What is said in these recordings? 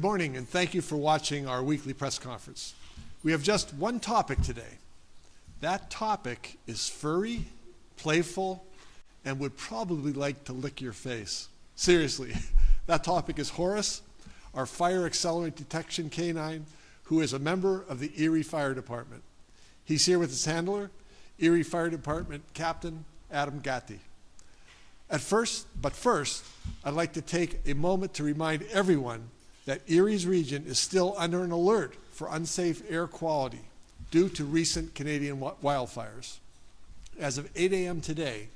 Good morning, and thank you for watching our weekly press conference. We have just one topic today. That topic is furry, playful, and would probably like to lick your face. Seriously, that topic is Horace, our fire accelerant detection canine, who is a member of the Erie Fire Department. He's here with his handler, Erie Fire Department Captain Adam Gatti. First, I'd like to take a moment to remind everyone that Erie's region is still under an alert for unsafe air quality due to recent Canadian wildfires. As of 8 a.m. today,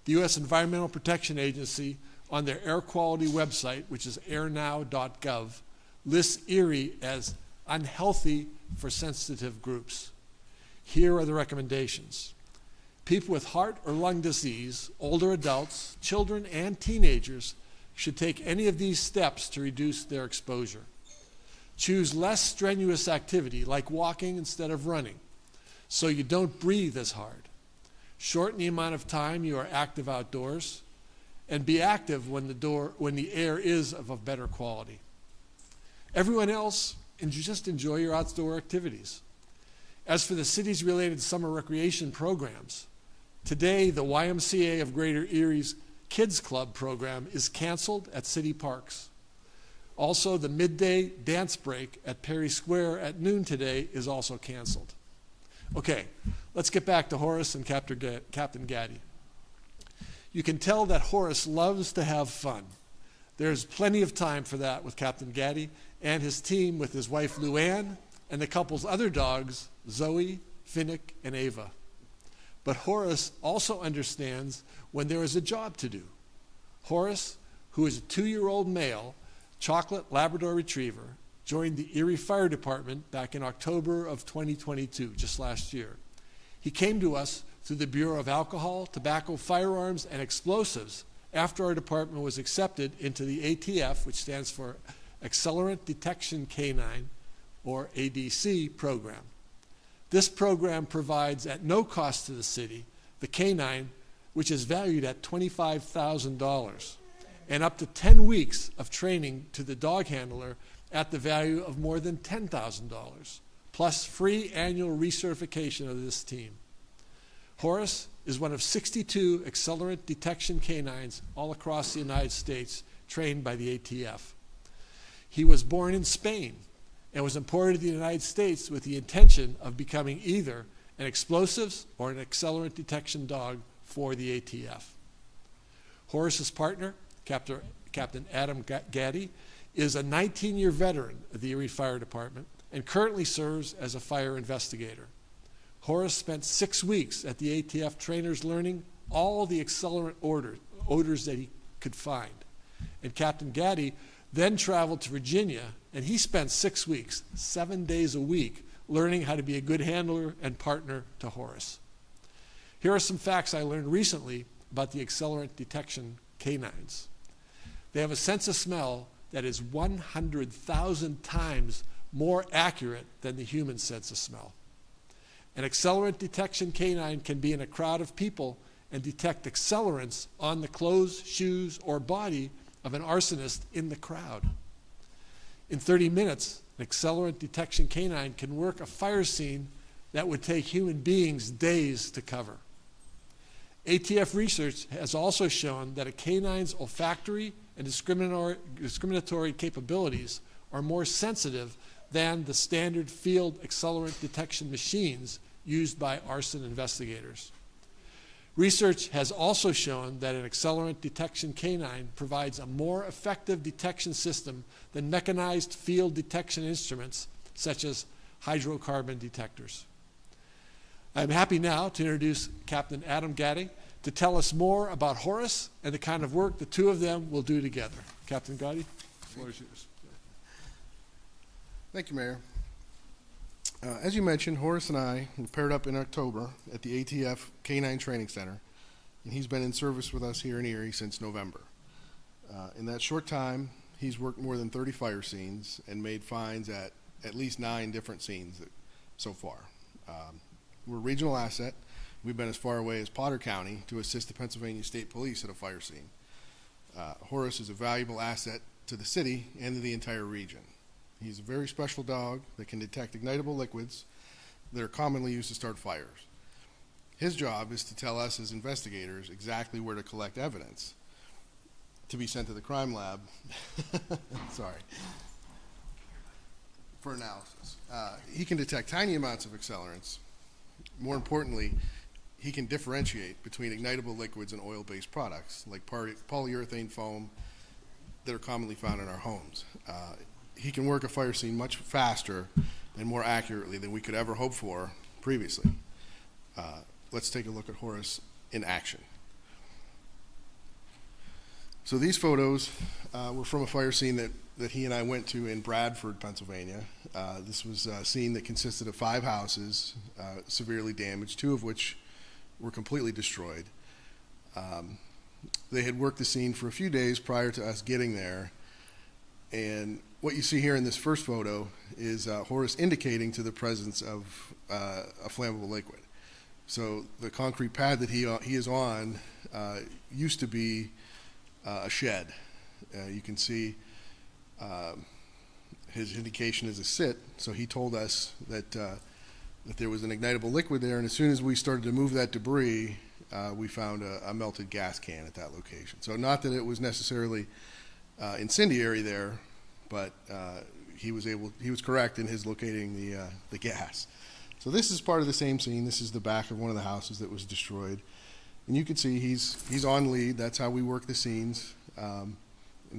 the U.S. Environmental Protection Agency on their air quality website, which is airnow.gov, lists Erie as unhealthy for sensitive groups. Here are the recommendations. People with heart or lung disease, older adults, children, and teenagers should take any of these steps to reduce their exposure. Choose less strenuous activity, like walking instead of running, so you don't breathe as hard. Shorten the amount of time you are active outdoors, and be active when the air is of a better quality. Everyone else, just enjoy your outdoor activities. As for the city's related summer recreation programs, today the YMCA of Greater Erie's Kids Club program is canceled at city parks. Also, the midday dance break at Perry Square at noon today is also canceled. Okay, let's get back to Horace and Captain Gatti. You can tell that Horace loves to have fun. There's plenty of time for that with Captain Gatti and his team with his wife Luann and the couple's other dogs, Zoe, Finnick, and Ava. But Horace also understands when there is a job to do. Horace, who is a 2-year-old male, chocolate Labrador Retriever, joined the Erie Fire Department back in October of 2022, just last year. He came to us through the Bureau of Alcohol, Tobacco, Firearms, and Explosives after our department was accepted into the ATF, which stands for Accelerant Detection Canine, or ADC program. This program provides, at no cost to the city, the canine, which is valued at $25,000, and up to 10 weeks of training to the dog handler at the value of more than $10,000, plus free annual recertification of this team. Horace is one of 62 accelerant detection canines all across the United States trained by the ATF. He was born in Spain and was imported to the United States with the intention of becoming either an explosives or an accelerant detection dog for the ATF. Horace's partner, Captain Adam Gatti, is a 19-year veteran of the Erie Fire Department and currently serves as a fire investigator. Horace spent 6 weeks at the ATF trainers learning all the accelerant odors that he could find. And Captain Gatti then traveled to Virginia, and he spent 6 weeks, 7 days a week, learning how to be a good handler and partner to Horace. Here are some facts I learned recently about the accelerant detection canines. They have a sense of smell that is 100,000 times more accurate than the human sense of smell. An accelerant detection canine can be in a crowd of people and detect accelerants on the clothes, shoes, or body of an arsonist in the crowd. In 30 minutes, an accelerant detection canine can work a fire scene that would take human beings days to cover. ATF research has also shown that a canine's olfactory and discriminatory capabilities are more sensitive than the standard field accelerant detection machines used by arson investigators. Research has also shown that an accelerant detection canine provides a more effective detection system than mechanized field detection instruments such as hydrocarbon detectors. I'm happy now to introduce Captain Adam Gatti to tell us more about Horace and the kind of work the two of them will do together. Captain Gatti, the floor is yours. Thank you, Mayor. As you mentioned, Horace and I were paired up in October at the ATF Canine Training Center, and he's been in service with us here in Erie since November. In that short time, he's worked more than 30 fire scenes and made finds at least 9 different scenes so far. We're a regional asset. We've been as far away as Potter County to assist the Pennsylvania State Police at a fire scene. Horace is a valuable asset to the city and to the entire region. He's a very special dog that can detect ignitable liquids that are commonly used to start fires. His job is to tell us as investigators exactly where to collect evidence to be sent to the crime lab sorry, for analysis. He can detect tiny amounts of accelerants. More importantly, he can differentiate between ignitable liquids and oil-based products like polyurethane foam that are commonly found in our homes. He can work a fire scene much faster and more accurately than we could ever hope for previously. Let's take a look at Horace in action. So these photos were from a fire scene that he and I went to in Bradford, Pennsylvania. This was a scene that consisted of 5 houses severely damaged, 2 of which were completely destroyed. They had worked the scene for a few days prior to us getting there, and what you see here in this first photo is Horace indicating to the presence of a flammable liquid. So the concrete pad that he is on used to be a shed. You can see his indication is a sit, so he told us that there was an ignitable liquid there, and as soon as we started to move that debris, we found a melted gas can at that location. So not that it was necessarily incendiary there, but he was correct in his locating the gas. So this is part of the same scene. This is the back of one of the houses that was destroyed, and you can see he's on lead. That's how we work the scenes. And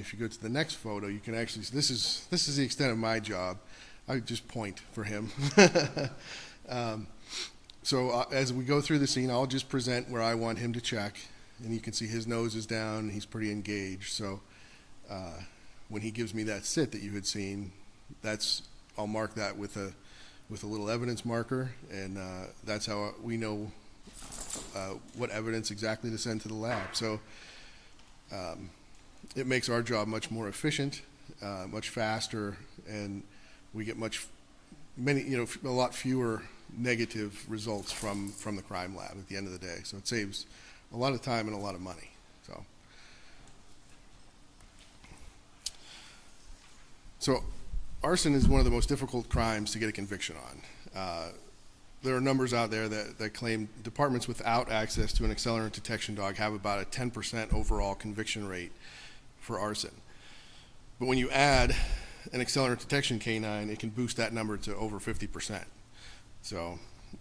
if you go to the next photo, you can actually, this is the extent of my job. I just point for him. So as we go through the scene, I'll just present where I want him to check, and you can see his nose is down, and he's pretty engaged. So when he gives me that sit that you had seen, I'll mark that with a little evidence marker, and that's how we know what evidence exactly to send to the lab. So it makes our job much more efficient, much faster, and we get a lot fewer negative results from the crime lab at the end of the day. So it saves a lot of time and a lot of money. So arson is one of the most difficult crimes to get a conviction on. There are numbers out there that claim departments without access to an accelerant detection dog have about a 10% overall conviction rate for arson. But when you add an accelerant detection canine, it can boost that number to over 50%. So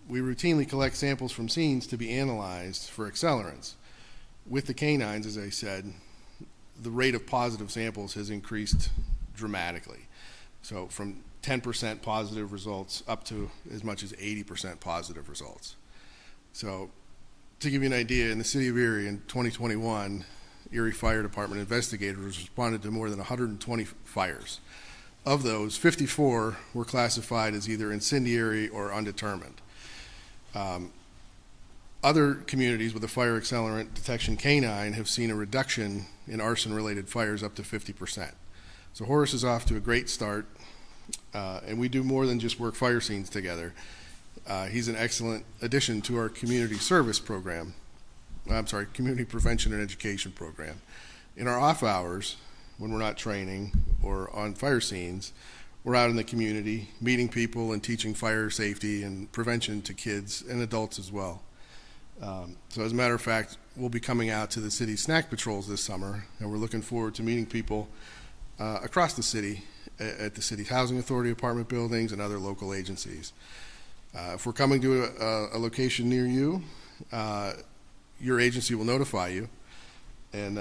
we routinely collect samples from scenes to be analyzed for accelerants. With the canines, as I said, the rate of positive samples has increased dramatically. So from 10% positive results up to as much as 80% positive results. So to give you an idea, in the city of Erie in 2021, Erie Fire Department investigators responded to more than 120 fires. Of those, 54 were classified as either incendiary or undetermined. Other communities with a fire accelerant detection canine have seen a reduction in arson-related fires up to 50%. So Horace is off to a great start, and we do more than just work fire scenes together. He's an excellent addition to our community service program. Community prevention and education program. In our off hours, when we're not training or on fire scenes, we're out in the community meeting people and teaching fire safety and prevention to kids and adults as well. So as a matter of fact, we'll be coming out to the city snack patrols this summer, and we're looking forward to meeting people across the city at the city's housing authority apartment buildings and other local agencies. If we're coming to a location near you, your agency will notify you, and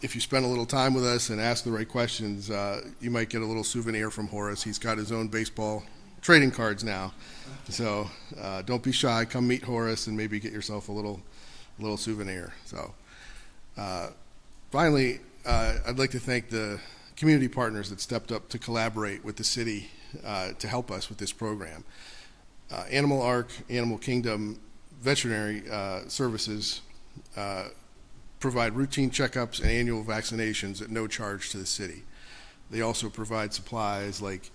if you spend a little time with us and ask the right questions, you might get a little souvenir from Horace. He's got his own baseball trading cards now, so don't be shy. Come meet Horace and maybe get yourself a little souvenir. So finally, I'd like to thank the community partners that stepped up to collaborate with the city to help us with this program. Animal Ark, Animal Kingdom, veterinary services provide routine checkups and annual vaccinations at no charge to the city. They also provide supplies like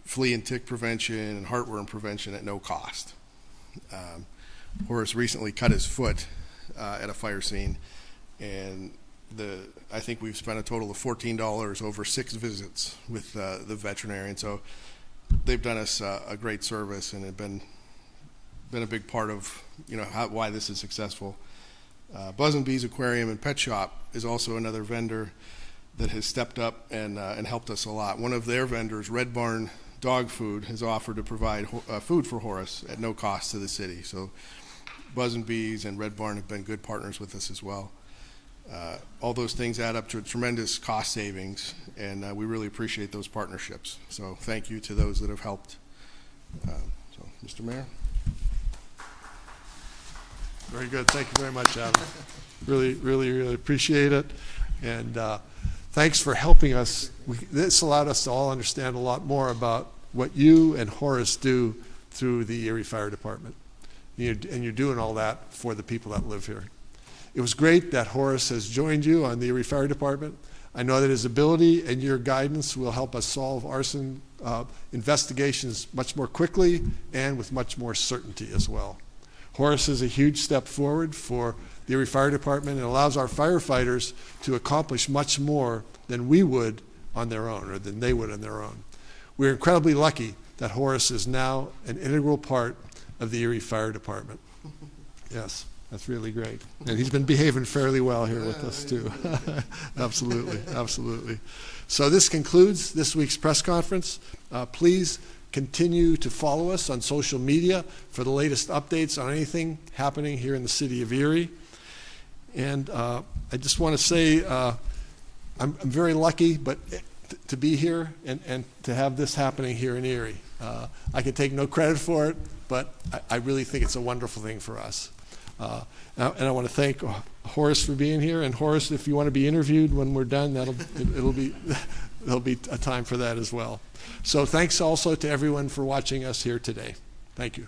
flea and tick prevention and heartworm prevention at no cost. Horace recently cut his foot at a fire scene, and I think we've spent a total of $14 over 6 visits with the veterinarian. So they've done us a great service and have been a big part of why this is successful. Buzz and Bees Aquarium and Pet Shop is also another vendor that has stepped up and helped us a lot. One of their vendors, Red Barn Dog Food, has offered to provide food for Horace at no cost to the city. So Buzz and Bees and Red Barn have been good partners with us as well. All those things add up to a tremendous cost savings, and we really appreciate those partnerships. So thank you to those that have helped. So, Mr. Mayor. Very good. Thank you very much, Adam. Really appreciate it. And thanks for helping us. This allowed us to all understand a lot more about what you and Horace do through the Erie Fire Department. And you're doing all that for the people that live here. It was great that Horace has joined you on the Erie Fire Department. I know that his ability and your guidance will help us solve arson investigations much more quickly and with much more certainty as well. Horace is a huge step forward for the Erie Fire Department and allows our firefighters to accomplish much more than we would on their own, or than they would on their own. We're incredibly lucky that Horace is now an integral part of the Erie Fire Department. Yes, that's really great. And he's been behaving fairly well here with us too. Absolutely. So this concludes this week's press conference. Please continue to follow us on social media for the latest updates on anything happening here in the city of Erie. And I just want to say I'm very lucky to be here and to have this happening here in Erie. I can take no credit for it, but I really think it's a wonderful thing for us. And I want to thank Horace for being here. And Horace, if you want to be interviewed when we're done, there'll be a time for that as well. So thanks also to everyone for watching us here today. Thank you.